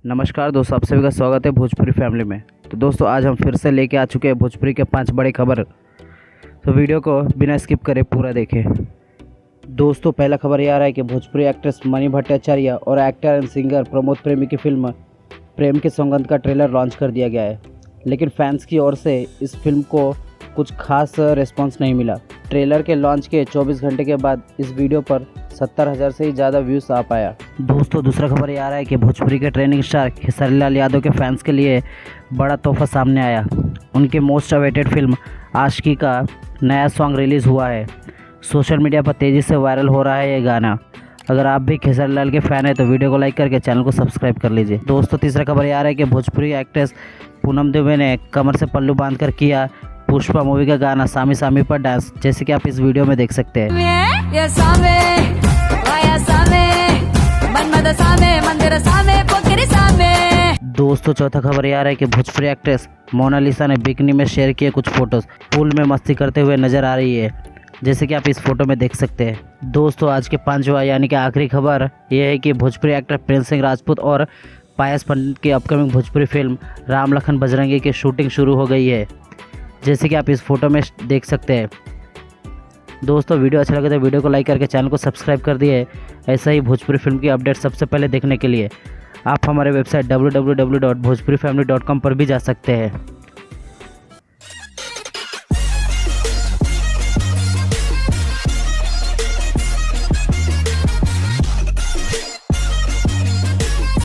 नमस्कार दोस्तों, आप सभी का स्वागत है भोजपुरी फैमिली में। तो दोस्तों आज हम फिर से लेके आ चुके हैं भोजपुरी के 5 बड़े खबर। तो वीडियो को बिना स्किप करे पूरा देखें। दोस्तों पहला खबर ये आ रहा है कि भोजपुरी एक्ट्रेस मणि भट्टाचार्य और एक्टर एंड सिंगर प्रमोद प्रेमी की फिल्म प्रेम के सौगंध का ट्रेलर लॉन्च कर दिया गया है, लेकिन फैंस की ओर से इस फिल्म को कुछ खास रिस्पॉन्स नहीं मिला। ट्रेलर के लॉन्च के 24 घंटे के बाद इस वीडियो पर 70,000 से ही ज़्यादा व्यूज़ आ पाया। दोस्तों दूसरा खबर ये आ रहा है कि भोजपुरी के ट्रेंडिंग स्टार खेसारी लाल यादव के फैंस के लिए बड़ा तोहफा सामने आया। उनकी मोस्ट अवेटेड फिल्म आशिकी का नया सॉन्ग रिलीज़ हुआ है। सोशल मीडिया पर तेज़ी से वायरल हो रहा है ये गाना। अगर आप भी खेसारी लाल के फ़ैन हैं तो वीडियो को लाइक करके चैनल को सब्सक्राइब कर लीजिए। दोस्तों तीसरा खबर ये आ रहा है कि भोजपुरी एक्ट्रेस पूनम दुबे ने कमर से पल्लू बांधकर किया पुष्पा मूवी का गाना सामी सामी पर डांस, जैसे कि आप इस वीडियो में देख सकते हैं। दोस्तों चौथा खबर ये आ रहा है कि भोजपुरी एक्ट्रेस मोनालिसा ने बिकनी में शेयर किए कुछ फोटोज। पूल में मस्ती करते हुए नजर आ रही है, जैसे कि आप इस फोटो में देख सकते हैं। दोस्तों आज के 5वां यानी कि आखिरी खबर यह है कि भोजपुरी एक्टर प्रिंस सिंह राजपूत और पायस पंडित की अपकमिंग भोजपुरी फिल्म राम लखन बजरंगी की शूटिंग शुरू हो गई है, जैसे कि आप इस फोटो में देख सकते हैं। दोस्तों वीडियो अच्छा लगे तो वीडियो को लाइक करके चैनल को सब्सक्राइब कर दिए। ऐसा ही भोजपुरी फिल्म की अपडेट सबसे पहले देखने के लिए आप हमारे वेबसाइट www.bhojpurifamily.com पर भी जा सकते हैं।